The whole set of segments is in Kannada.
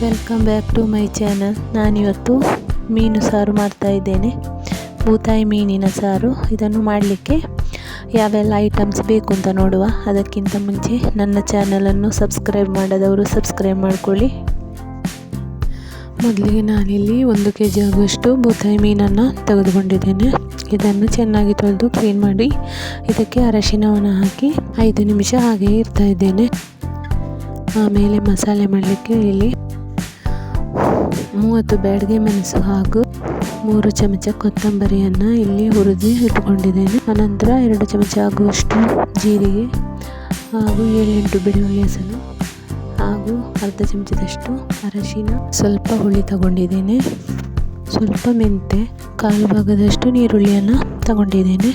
Welcome back to my channel. ನಾನಿವತ್ತು ಮೀನು ಸಾರು ಮಾಡ್ತಾ ಇದ್ದೇನೆ. ಬೂತಾಯಿ ಮೀನಿನ ಸಾರು. ಇದನ್ನು ಮಾಡಲಿಕ್ಕೆ ಯಾವೆಲ್ಲ ಐಟಮ್ಸ್ ಬೇಕು ಅಂತ ನೋಡುವ. ಅದಕ್ಕಿಂತ ಮುಂಚೆ ನನ್ನ ಚಾನಲನ್ನು ಸಬ್ಸ್ಕ್ರೈಬ್ ಮಾಡದವರು ಸಬ್ಸ್ಕ್ರೈಬ್ ಮಾಡಿಕೊಳ್ಳಿ. ಮೊದಲಿಗೆ ನಾನಿಲ್ಲಿ 1 kg ಆಗುವಷ್ಟು ಬೂತಾಯಿ ಮೀನನ್ನು ತೆಗೆದುಕೊಂಡಿದ್ದೇನೆ. ಇದನ್ನು ಚೆನ್ನಾಗಿ ತೊಳೆದು ಕ್ಲೀನ್ ಮಾಡಿ ಇದಕ್ಕೆ ಅರಶಿನವನ್ನು ಹಾಕಿ 5 ನಿಮಿಷ ಹಾಗೆ ಇಡ್ತಾ ಇದ್ದೇನೆ. ಆಮೇಲೆ ಮಸಾಲೆ ಮಾಡಲಿಕ್ಕೆ ಇಲ್ಲಿ 30 ಬ್ಯಾಡಗಿ ಮೆಣಸು ಹಾಗೂ 3 ಚಮಚ ಕೊತ್ತಂಬರಿಯನ್ನು ಇಲ್ಲಿ ಹುರಿದು ಇಟ್ಟುಕೊಂಡಿದ್ದೇನೆ. ಅನಂತರ 2 ಚಮಚ ಆಗುವಷ್ಟು ಜೀರಿಗೆ ಹಾಗೂ 7-8 ಬೆಳ್ಳುಳ್ಳಿ ಹೆಸರು ಹಾಗೂ ಅರ್ಧ ಚಮಚದಷ್ಟು ಅರಶಿನ, ಸ್ವಲ್ಪ ಹುಳಿ ತಗೊಂಡಿದ್ದೇನೆ, ಸ್ವಲ್ಪ ಮೆಂತೆ, 1/4 ಭಾಗದಷ್ಟು ನೀರುಳ್ಳಿಯನ್ನು ತಗೊಂಡಿದ್ದೇನೆ.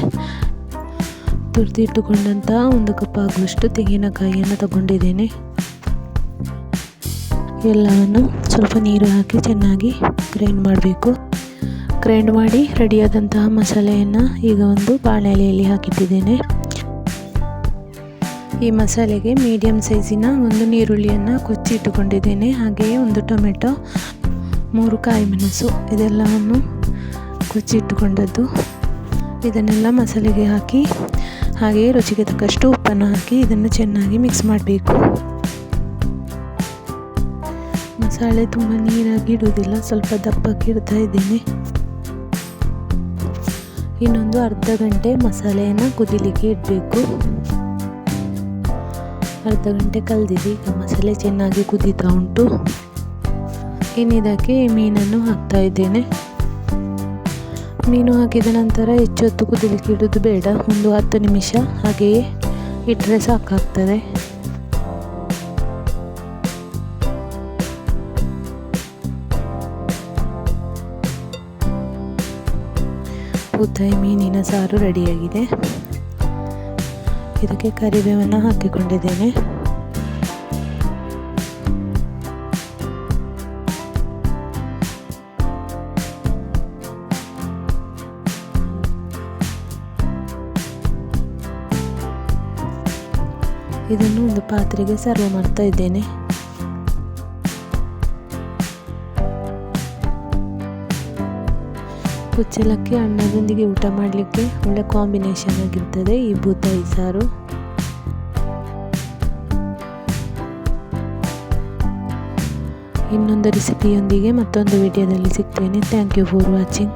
ತುರಿದಿಟ್ಟುಕೊಂಡಂಥ 1 ಕಪ್ ಆಗುವಷ್ಟು ತೆಂಗಿನಕಾಯಿಯನ್ನು ತಗೊಂಡಿದ್ದೇನೆ. ಎಲ್ಲವನ್ನು ಸ್ವಲ್ಪ ನೀರು ಹಾಕಿ ಚೆನ್ನಾಗಿ ಗ್ರೈಂಡ್ ಮಾಡಬೇಕು. ಗ್ರೈಂಡ್ ಮಾಡಿ ರೆಡಿಯಾದಂತಹ ಮಸಾಲೆಯನ್ನು ಈಗ ಒಂದು ಬಾಣಲೆಯಲ್ಲಿ ಹಾಕಿಟ್ಟಿದ್ದೇನೆ. ಈ ಮಸಾಲೆಗೆ ಮೀಡಿಯಮ್ ಸೈಜಿನ 1 ಈರುಳ್ಳಿಯನ್ನು ಕೊಚ್ಚಿ ಇಟ್ಟುಕೊಂಡಿದ್ದೇನೆ. ಹಾಗೆಯೇ 1 ಟೊಮೆಟೊ, 3 ಕಾಯಿ ಮೆಣಸು ಇದೆಲ್ಲವನ್ನು ಕೊಚ್ಚಿ ಇಟ್ಟುಕೊಂಡದ್ದು. ಇದನ್ನೆಲ್ಲ ಮಸಾಲೆಗೆ ಹಾಕಿ ಹಾಗೆಯೇ ರುಚಿಗೆ ತಕ್ಕಷ್ಟು ಉಪ್ಪನ್ನು ಹಾಕಿ ಇದನ್ನು ಚೆನ್ನಾಗಿ ಮಿಕ್ಸ್ ಮಾಡಬೇಕು. ಮಸಾಲೆ ತುಂಬ ನೀರಾಗಿ ಇಡುವುದಿಲ್ಲ, ಸ್ವಲ್ಪ ದಪ್ಪಕ್ಕೆ ಇಡ್ತಾ ಇದ್ದೇನೆ. ಇನ್ನೊಂದು ಅರ್ಧ ಗಂಟೆ ಮಸಾಲೆಯನ್ನು ಕುದಿಲಿಕ್ಕೆ ಇಡಬೇಕು. ಅರ್ಧ ಗಂಟೆ ಕಳೆದಿದೆ. ಈಗ ಮಸಾಲೆ ಚೆನ್ನಾಗಿ ಕುದೀತಾ ಉಂಟು. ಇನ್ನಿದಕ್ಕೆ ಮೀನನ್ನು ಹಾಕ್ತಾ ಇದ್ದೇನೆ. ಮೀನು ಹಾಕಿದ ನಂತರ ಹೆಚ್ಚು ಹೊತ್ತು ಕುದಿಲಿಕ್ಕೆ ಇಡೋದು ಬೇಡ, ಒಂದು 10 ನಿಮಿಷ ಹಾಗೆಯೇ ಇಟ್ಟರೆ ಸಾಕಾಗ್ತದೆ. ಬೂತಾಯಿ ಮೀನಿನ ಸಾರು ರೆಡಿಯಾಗಿದೆ. ಇದಕ್ಕೆ ಕರಿಬೇವನ್ನು ಹಾಕಿಕೊಂಡಿದ್ದೇನೆ. ಇದನ್ನು ಒಂದು ಪಾತ್ರೆಗೆ ಸರ್ವ್ ಮಾಡ್ತಾ ಇದ್ದೇನೆ. ಕುಚ್ಚಲಕ್ಕಿ ಅನ್ನದೊಂದಿಗೆ ಊಟ ಮಾಡಲಿಕ್ಕೆ ಒಳ್ಳೆ ಕಾಂಬಿನೇಷನ್ ಆಗಿರ್ತದೆ ಈ ಬೂತಾಯಿ ಸಾರು. ಇನ್ನೊಂದು ರೆಸಿಪಿಯೊಂದಿಗೆ ಮತ್ತೊಂದು ವಿಡಿಯೋದಲ್ಲಿ ಸಿಗ್ತೇನೆ. Thank you for watching.